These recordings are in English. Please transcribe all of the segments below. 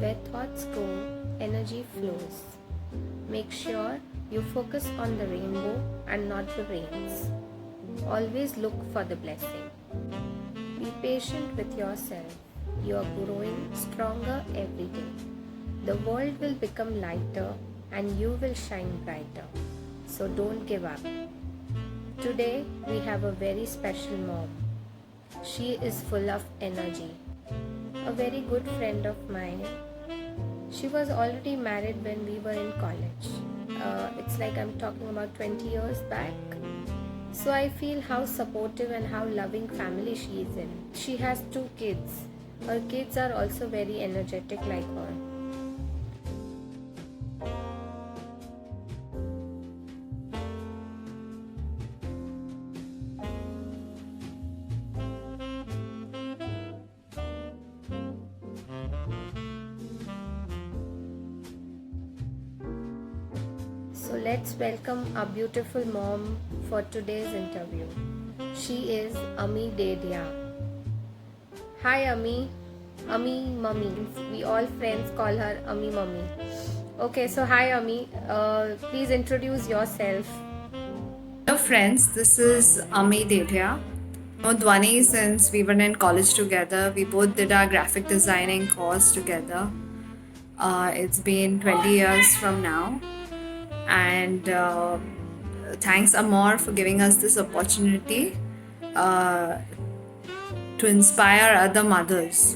Where thoughts go, energy flows. Make sure you focus on the rainbow and not the rains. Always look for the blessing. Be patient with yourself. You are growing stronger every day. The world will become lighter and you will shine brighter. So don't give up. Today we have a very special mom. She is full of energy. A very good friend of mine. She was already married when we were in college. It's like I'm talking about 20 years back. So I feel how supportive and how loving family she is in. She has 2 kids. Her kids are also very energetic like her. So let's welcome our beautiful mom for today's interview. She is Ami Dedia. Hi Ami. Ami Mummy. We all friends call her Ami Mummy. Okay, so hi Ami. Please introduce yourself. Hello friends, this is Ami Dedhia. I know Dwani since we were in college together. We both did our graphic designing course together. It's been 20 years from now. And thanks Amor for giving us this opportunity to inspire other mothers.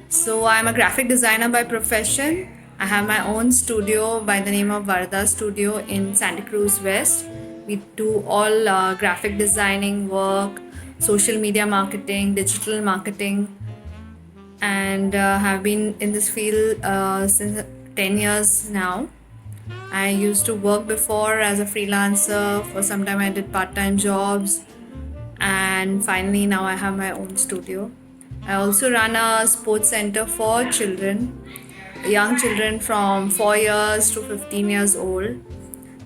So I'm a graphic designer by profession. I have my own studio by the name of Varda Studio in Santa Cruz West. We do all graphic designing work, social media marketing, digital marketing, and have been in this field since 10 years now. I used to work before as a freelancer. For some time I did part-time jobs, and finally now I have my own studio. I also run a sports center for children, young children from 4 years to 15 years old.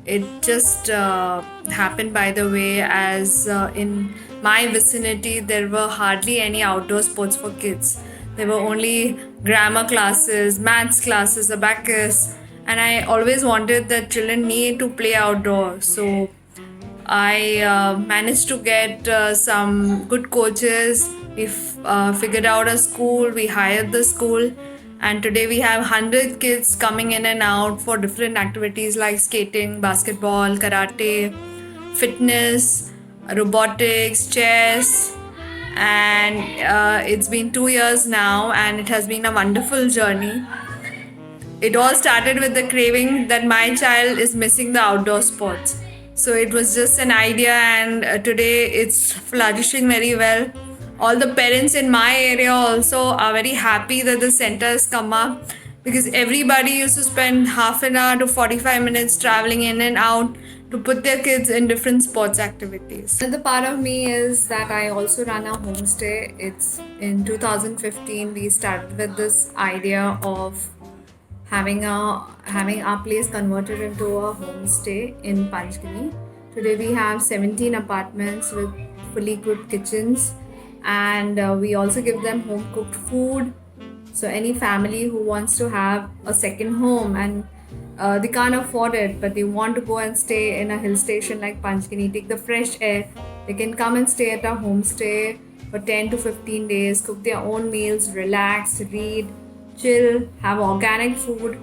It just happened by the way, as in my vicinity there were hardly any outdoor sports for kids. There were only grammar classes, maths classes, abacus, and I always wanted that children need to play outdoors. So I managed to get some good coaches. We figured out a school, we hired the school, and today we have 100 kids coming in and out for different activities like skating, basketball, karate, fitness, robotics, chess. And it's been 2 years now, and it has been a wonderful journey. It all started with the craving that my child is missing the outdoor sports. So it was just an idea, and today it's flourishing very well. All the parents in my area also are very happy that the center has come up, because everybody used to spend half an hour to 45 minutes traveling in and out to put their kids in different sports activities. Another part of me is that I also run a homestay. It's in 2015 we started with this idea of having our place converted into a homestay in Panchgani. Today we have 17 apartments with fully cooked kitchens, and we also give them home cooked food. So any family who wants to have a second home and they can't afford it, but they want to go and stay in a hill station like Panchgani, take the fresh air, they can come and stay at our homestay for 10 to 15 days, cook their own meals, relax, read, chill, have organic food,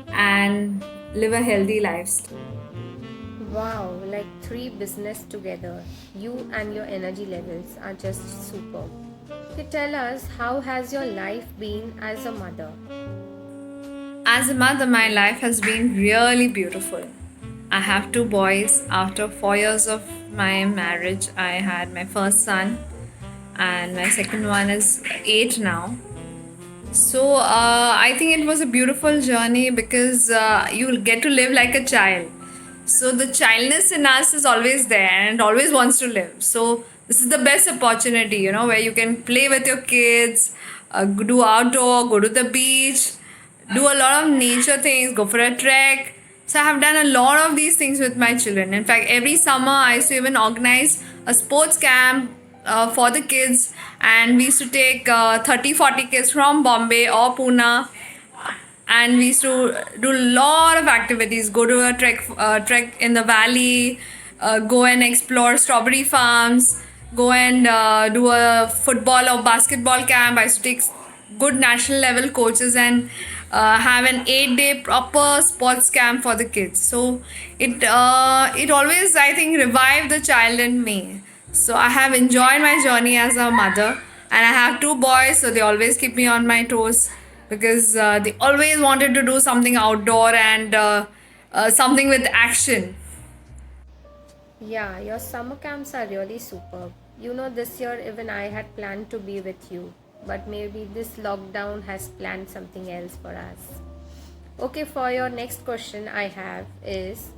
and live a healthy lifestyle. Wow, like 3 business together. You and your energy levels are just superb. Okay, tell us, how has your life been as a mother? As a mother, my life has been really beautiful. I have 2 boys. After 4 years of my marriage, I had my first son, and my second one is 8 now. So I think it was a beautiful journey, because you get to live like a child. So the childness in us is always there and always wants to live. So this is the best opportunity, where you can play with your kids, do outdoor, go to the beach, do a lot of nature things, go for a trek. So I have done a lot of these things with my children. In fact, every summer I used to even organize a sports camp for the kids, and we used to take 30-40 kids from Bombay or Pune and we used to do a lot of activities. Go to a trek in the valley, go and explore strawberry farms, go and do a football or basketball camp. I used to take good national level coaches and have an 8 day proper sports camp for the kids. So it always, I think, revived the child in me. So I have enjoyed my journey as a mother, and I have two boys, so they always keep me on my toes because they always wanted to do something outdoor and something with action. Yeah, your summer camps are really superb. You know, this year even I had planned to be with you, but maybe this lockdown has planned something else for us. Okay, for your next question I have is,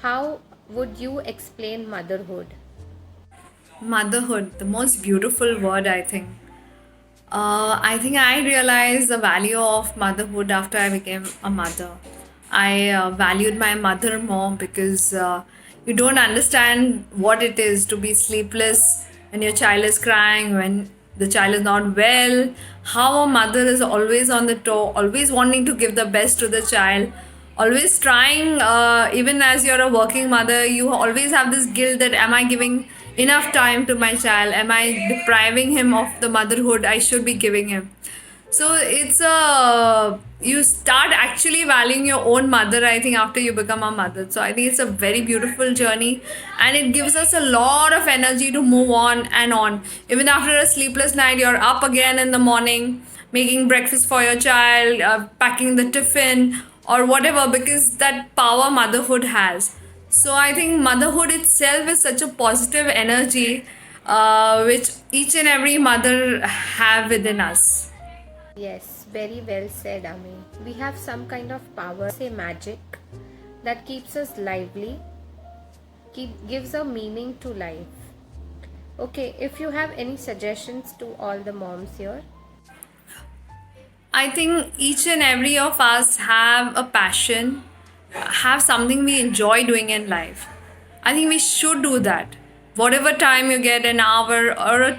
how would you explain motherhood? Motherhood, the most beautiful word, I think. I think I realized the value of motherhood after I became a mother. I valued my mother more because you don't understand what it is to be sleepless when your child is crying, when the child is not well, how a mother is always on the toe, always wanting to give the best to the child, always trying, even as you're a working mother, you always have this guilt that am I giving enough time to my child, am I depriving him of the motherhood I should be giving him. So it's a, you start actually valuing your own mother, I think, after you become a mother. So I think it's a very beautiful journey, and it gives us a lot of energy to move on and on. Even after a sleepless night, you're up again in the morning, making breakfast for your child, packing the tiffin or whatever, because that power motherhood has. So I think motherhood itself is such a positive energy, which each and every mother have within us. Yes, very well said, Ami. We have some kind of power, say magic, that keeps us lively, gives a meaning to life. Okay, if you have any suggestions to all the moms here. I think each and every of us have a passion, have something we enjoy doing in life. I think we should do that. Whatever time you get, an hour or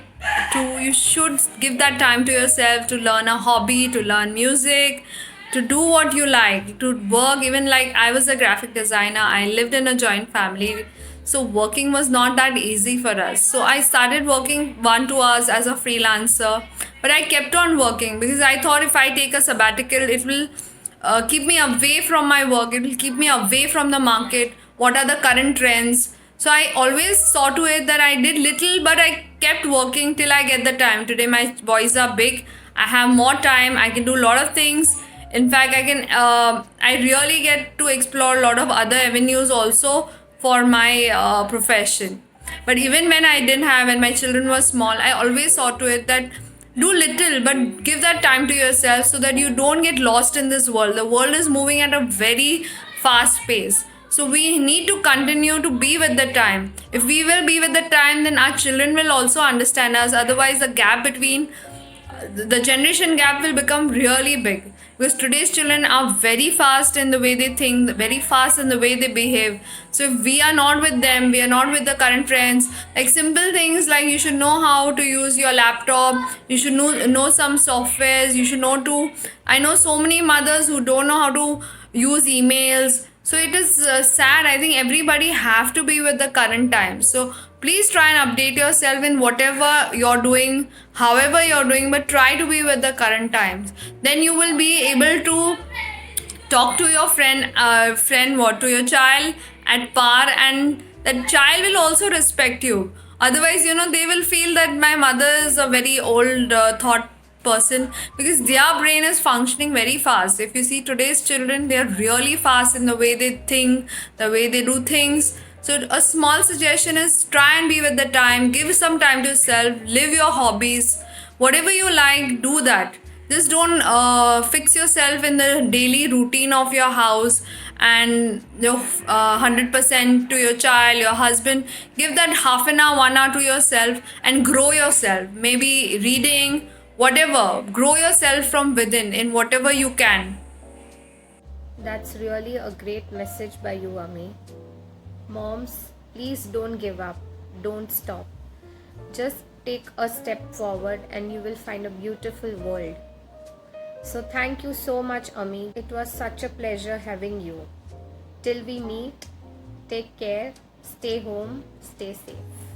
two, you should give that time to yourself to learn a hobby, to learn music, to do what you like, to work. Even like I was a graphic designer, I lived in a joint family. So working was not that easy for us. So I started working 1 2 hours as a freelancer, but I kept on working because I thought if I take a sabbatical, it will keep me away from my work. It will keep me away from the market. What are the current trends? So I always saw to it that I did little, but I kept working till I get the time. Today my boys are big. I have more time. I can do a lot of things. In fact, I can. I really get to explore a lot of other avenues also for my profession. But even when I didn't have, when my children were small, I always saw to it that do little but give that time to yourself so that you don't get lost in this world. The world is moving at a very fast pace, so we need to continue to be with the time. If we will be with the time, then our children will also understand us. Otherwise the gap between, the generation gap will become really big, because today's children are very fast in the way they think, very fast in the way they behave. So if we are not with them, we are not with the current trends, like simple things like you should know how to use your laptop, you should know some softwares, you should know to, I know so many mothers who don't know how to use emails. So it is sad. I think everybody have to be with the current times. So please try and update yourself in whatever you're doing, however you're doing, but try to be with the current times. Then you will be able to talk to your friend, what, to your child at par, and that child will also respect you. Otherwise, they will feel that my mother is a very old thought person, because their brain is functioning very fast. If you see today's children, they are really fast in the way they think, the way they do things. So a small suggestion is try and be with the time, give some time to yourself, live your hobbies, whatever you like, do that. Just don't fix yourself in the daily routine of your house and your 100% to your child, your husband. Give that half an hour, 1 hour to yourself and grow yourself. Maybe reading, whatever. Grow yourself from within in whatever you can. That's really a great message by you, Ami. Moms, please don't give up. Don't stop. Just take a step forward and you will find a beautiful world. So thank you so much, Ami. It was such a pleasure having you. Till we meet, take care, stay home, stay safe.